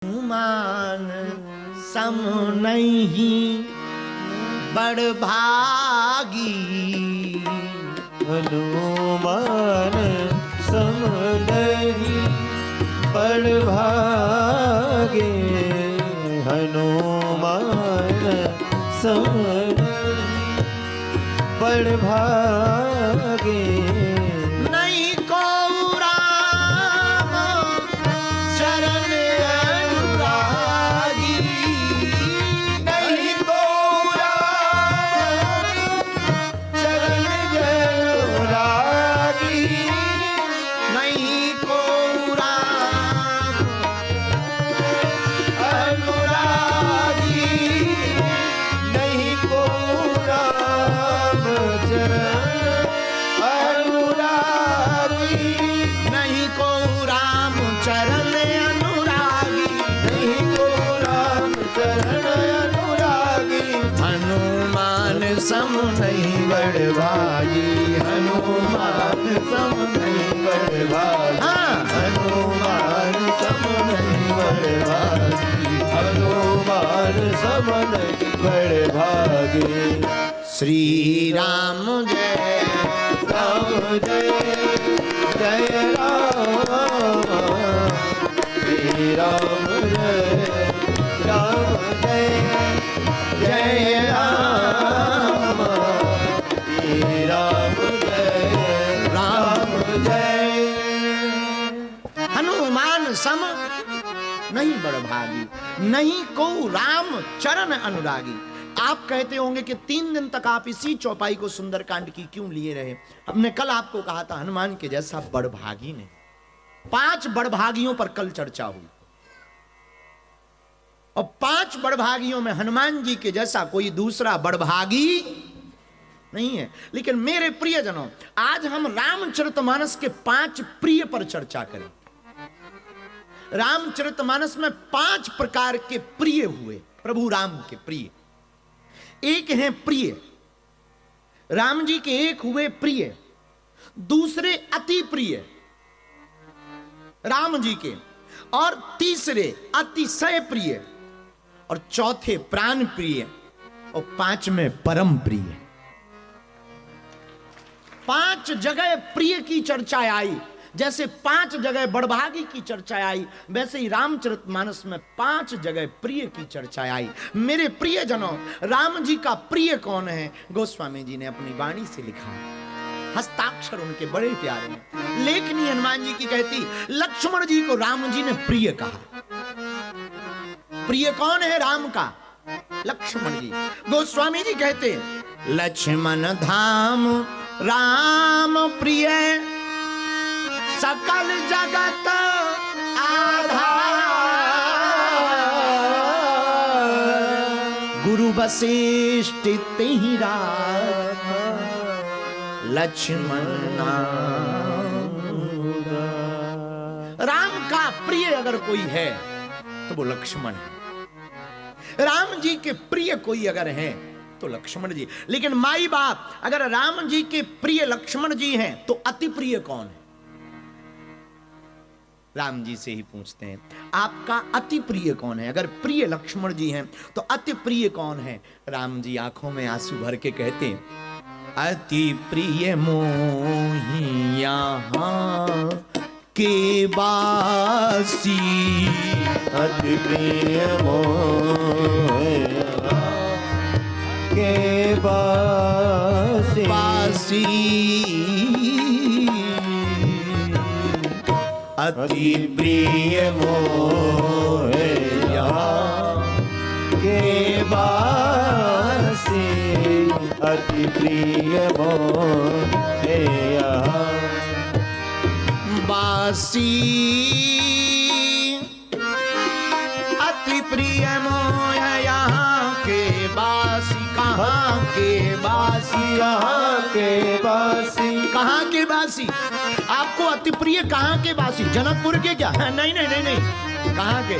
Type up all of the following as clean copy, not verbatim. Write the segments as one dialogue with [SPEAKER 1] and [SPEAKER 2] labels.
[SPEAKER 1] हनुमान सम नहीं बड़भागी,
[SPEAKER 2] हनुमान सम नहीं बड़भागे, हनुमान सम नहीं बड़भागे।
[SPEAKER 1] नहीं को राम चरण अनुरागी,
[SPEAKER 2] नहीं को राम चरण अनुरागी,
[SPEAKER 1] नहीं को राम
[SPEAKER 2] अनुरागी, नहीं को राम चरण अनुरागी,
[SPEAKER 1] नहीं को राम चरण अनुरागी,
[SPEAKER 2] नहीं को राम चरण अनुरागी।
[SPEAKER 1] हनुमान सम नहीं बड़भागी,
[SPEAKER 2] हनुमान सम नहीं बड़भागी,
[SPEAKER 1] हाँ।
[SPEAKER 2] हनुमान सम नहीं बड़भागी, हनुमान सम नहीं बड़भागी।
[SPEAKER 1] श्री राम जय
[SPEAKER 2] राम जय जय राम, श्री राम जय राम जय जय राम, श्री राम जय राम जय।
[SPEAKER 1] हनुमान सम नहीं बड़भागी, नहीं को राम चरण अनुरागी। आप कहते होंगे कि 3 दिन तक आप इसी चौपाई को सुंदरकांड की क्यों लिए रहे। हमने कल आपको कहा था हनुमान के जैसा बड़भागी ने 5 बड़भागियों पर कल चर्चा हुई, और 5 बड़भागियों में हनुमान जी के जैसा कोई दूसरा बड़भागी नहीं है। लेकिन मेरे प्रियजनों, आज हम रामचरितमानस के 5 प्रिय पर चर्चा करें। रामचरितमानस में 5 प्रकार के प्रिय हुए, प्रभु राम के प्रिय। एक हैं प्रिय, राम जी के एक हुए प्रिय, दूसरे अति प्रिय राम जी के, और तीसरे अतिशय प्रिय, और चौथे प्राण प्रिय, और 5वें परम प्रिय। 5 जगह प्रिय की चर्चा आई, जैसे 5 जगह बड़भागी की चर्चा आई, वैसे ही रामचरितमानस में 5 जगह प्रिय की चर्चा आई। मेरे प्रियजनों, राम जी का प्रिय कौन है? गोस्वामी जी ने अपनी वाणी से लिखा, हस्ताक्षर उनके बड़े प्यारे हैं। लेखनी हनुमान जी की कहती, लक्ष्मण जी को राम जी ने प्रिय कहा। प्रिय कौन है राम का? लक्ष्मण जी। गोस्वामी जी कहते, लक्ष्मण धाम राम प्रिय, सकल जगत आधार, गुरु वशिष्ठ तिहि राखा, लक्ष्मण नाम। राम का प्रिय अगर कोई है तो वो लक्ष्मण है। राम जी के प्रिय कोई अगर है तो लक्ष्मण जी। लेकिन माई बाप अगर राम जी के प्रिय लक्ष्मण जी हैं तो अति प्रिय कौन है? राम जी से ही पूछते हैं, आपका अति प्रिय कौन है? अगर प्रिय लक्ष्मण जी हैं तो अति प्रिय कौन है? राम जी आंखों में आंसू भर के कहते हैं, अति प्रिय मोहि यहाँ के बासी,
[SPEAKER 2] अति प्रिय मोहि यहाँ के बासी, अति प्रिय मोहि यहाँ के बासी, अति प्रिय मोहि यहाँ
[SPEAKER 1] बासी, अति प्रिय मोह यहाँ के बासी। कहाँ के बासी?
[SPEAKER 2] कहाँ के बासी?
[SPEAKER 1] कहाँ के बासी? आपको अति प्रिय कहाँ के बासी? जनकपुर के क्या? नहीं नहीं नहीं नहीं, कहाँ के?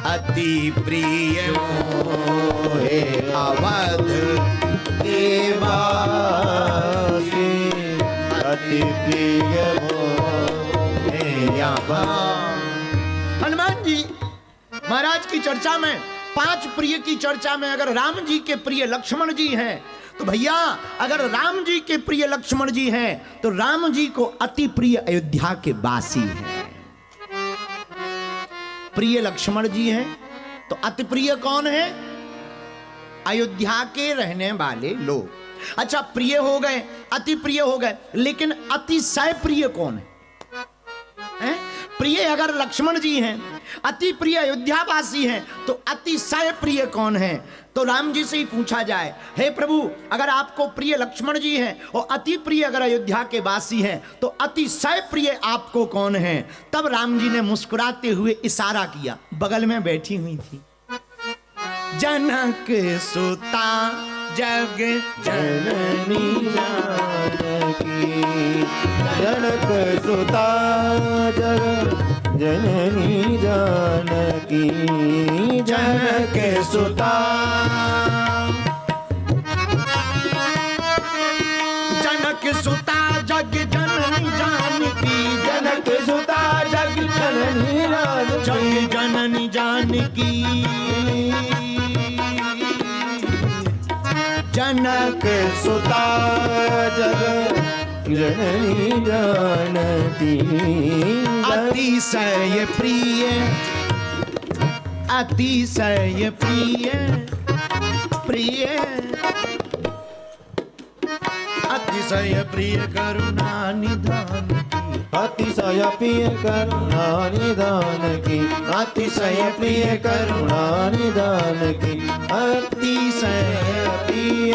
[SPEAKER 1] अति प्रिय मोहे अवध के
[SPEAKER 2] बासी, अति प्रिय मोहे यहाँ।
[SPEAKER 1] हनुमान जी महाराज की चर्चा में 5 प्रिय की चर्चा में अगर राम जी के प्रिय लक्ष्मण जी हैं तो भैया, अगर राम जी के प्रिय लक्ष्मण जी हैं तो राम जी को अति प्रिय अयोध्या के वासी हैं। प्रिय लक्ष्मण जी हैं तो अति प्रिय कौन है? अयोध्या के रहने वाले लोग। अच्छा, प्रिय हो गए, अति प्रिय हो गए, लेकिन अतिशय प्रिय कौन है? प्रिय अगर लक्ष्मण जी हैं, अति प्रिय अयोध्यावासी हैं, तो अतिशय प्रिय कौन है? तो राम जी से ही पूछा जाए, हे प्रभु, अगर आपको प्रिय लक्ष्मण जी हैं और अति प्रिय अगर अयोध्या के वासी हैं तो अतिशय प्रिय आपको कौन है? तब राम जी ने मुस्कुराते हुए इशारा किया, बगल में बैठी हुई थी जनक सुता जग
[SPEAKER 2] जननी जानकी, जनक सुता जग जननी जानकी, जनक सुता
[SPEAKER 1] जनक सुता जग जननी जानकी,
[SPEAKER 2] जनक सुता जग जननी जानकी,
[SPEAKER 1] जग जननी जानकी,
[SPEAKER 2] जनक सुता जग जननी जानकी,
[SPEAKER 1] अतिशय प्रिय, अतिशय प्रिय, प्रिय अतिशय प्रिय करुणा निधान की,
[SPEAKER 2] अतिशय प्रिय करुणा निधान की, अतिशय प्रिय करुणा निधान की, अतिशय प्रिय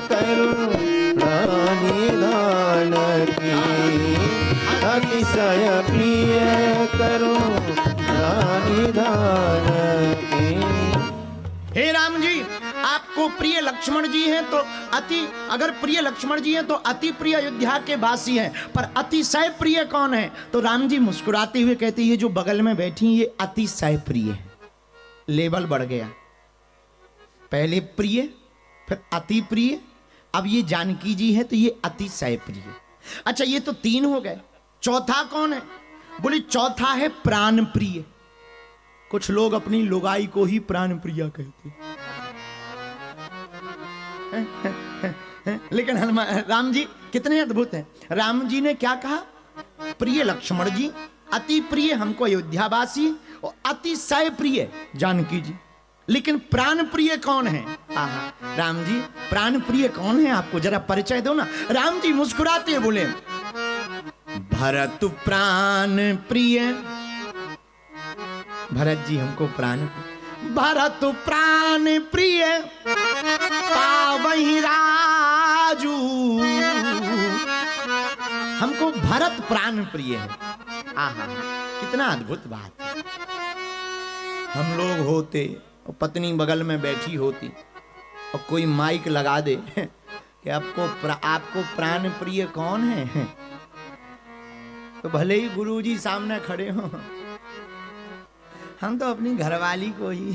[SPEAKER 2] करुणा निधान की, अतिशय प्रिय करुणा निधान की।
[SPEAKER 1] हे राम जी, आपको प्रिय लक्ष्मण जी हैं तो अगर प्रिय लक्ष्मण जी हैं तो अति प्रिय अयोध्या के वासी हैं, पर अतिशय प्रिय कौन है? तो राम जी मुस्कुराते हुए कहते, ये जो बगल में बैठी ये अतिशय प्रिय है। लेवल बढ़ गया, पहले प्रिय, फिर अति प्रिय, अब ये जानकी जी है तो ये अतिशय प्रिय। अच्छा, ये तो 3 हो गए, चौथा कौन है? बोले चौथा है प्राण प्रिय। कुछ लोग अपनी लुगाई को ही प्राण प्रिया कहते लेकिन राम जी कितने अद्भुत हैं। राम जी ने क्या कहा? प्रिय लक्ष्मण जी, अति प्रिय हमको अयोध्यावासी और अतिशय प्रिय जानकी जी, लेकिन प्राण प्रिय कौन है? राम जी प्राण प्रिय कौन है? आपको जरा परिचय दो ना। राम जी मुस्कुराते बोले, भरत प्राण प्रिय। भरत जी हमको प्राण, भरत प्राण प्रिय पावहि राजू, हमको भरत प्राण प्रिय है। आहा, कितना अद्भुत बात है। हम लोग होते और पत्नी बगल में बैठी होती और कोई माइक लगा दे कि आपको प्राण प्रिय कौन है, तो भले ही गुरुजी सामने खड़े हो, हम तो अपनी घरवाली को ही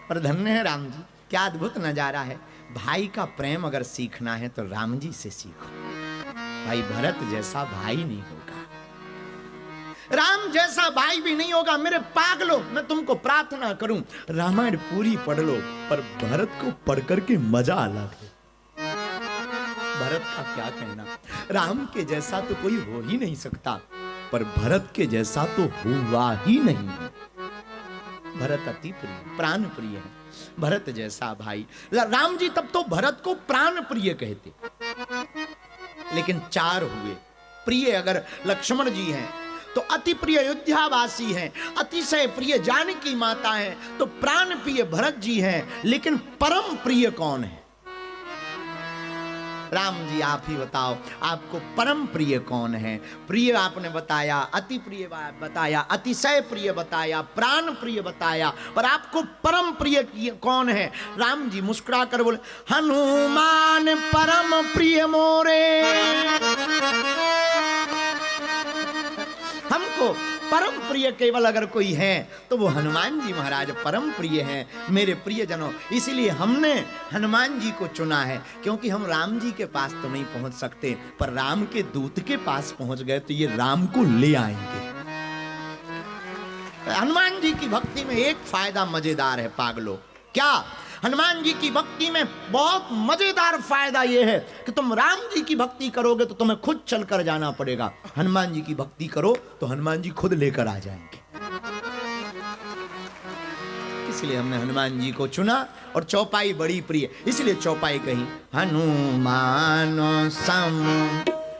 [SPEAKER 1] पर धन्य है राम जी, क्या अद्भुत नजारा है। भाई का प्रेम अगर सीखना है तो राम जी से सीखो। भाई भरत जैसा भाई नहीं होगा, राम जैसा भाई भी नहीं होगा। मेरे पागलों, मैं तुमको प्रार्थना करूं, रामायण पूरी पढ़ लो, पर भरत को पढ़ करके मजा अलग है। भरत का क्या कहना, राम के जैसा तो कोई हो ही नहीं सकता, पर भरत के जैसा तो हुआ ही नहीं है। भरत अति प्रिय, प्राण प्रिय है, भरत जैसा भाई। राम जी तब तो भरत को प्राण प्रिय कहते, लेकिन 4 हुए। प्रिय अगर लक्ष्मण जी हैं तो अति प्रिय अयोध्यावासी हैं, अतिशय प्रिय जानकी माता हैं, तो प्राण प्रिय भरत जी हैं, लेकिन परम प्रिय कौन है? राम जी आप ही बताओ, आपको परम प्रिय कौन है? प्रिय आपने बताया, अति प्रिय बताया, अतिशय प्रिय बताया, प्राण प्रिय बताया, पर आपको परम प्रिय कौन है? राम जी मुस्कुरा कर बोले, हनुमान परम प्रिय मोरे। हमको परम प्रिय केवल अगर कोई है तो वो हनुमान जी महाराज परम प्रिय हैं, मेरे प्रियजनों। इसीलिए हमने हनुमान जी को चुना है, क्योंकि हम राम जी के पास तो नहीं पहुंच सकते, पर राम के दूत के पास पहुंच गए तो ये राम को ले आएंगे। हनुमान जी की भक्ति में एक फायदा मजेदार है पागलो। क्या? हनुमान जी की भक्ति में बहुत मजेदार फायदा यह है कि तुम राम जी की भक्ति करोगे तो तुम्हें खुद चलकर जाना पड़ेगा, हनुमान जी की भक्ति करो तो हनुमान जी खुद लेकर आ जाएंगे। इसलिए हमने हनुमान जी को चुना और चौपाई बड़ी प्रिय, इसलिए चौपाई कही। हनुमान सम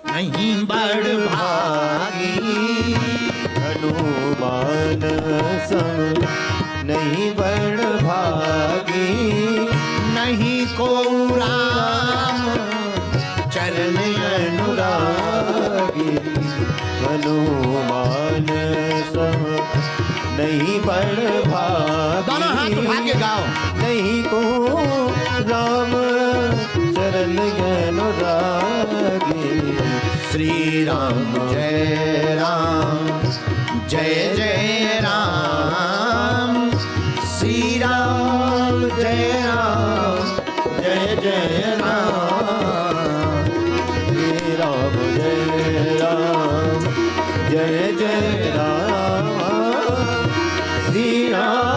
[SPEAKER 1] नहीं बड़ भागी,
[SPEAKER 2] हनुमान सम नहीं बड़ भागी,
[SPEAKER 1] नहीं को राम चरण
[SPEAKER 2] अनुरागी। हनुमान सम नहीं बड़ भागी,
[SPEAKER 1] दोनों हाथ उठा के गाओ।
[SPEAKER 2] नहीं को राम चरण अनुरागी।
[SPEAKER 1] श्री राम जय राम जय जय राम, श्री राम जय राम
[SPEAKER 2] जय जय राम, श्री राम जय राम जय जय राम, श्री राम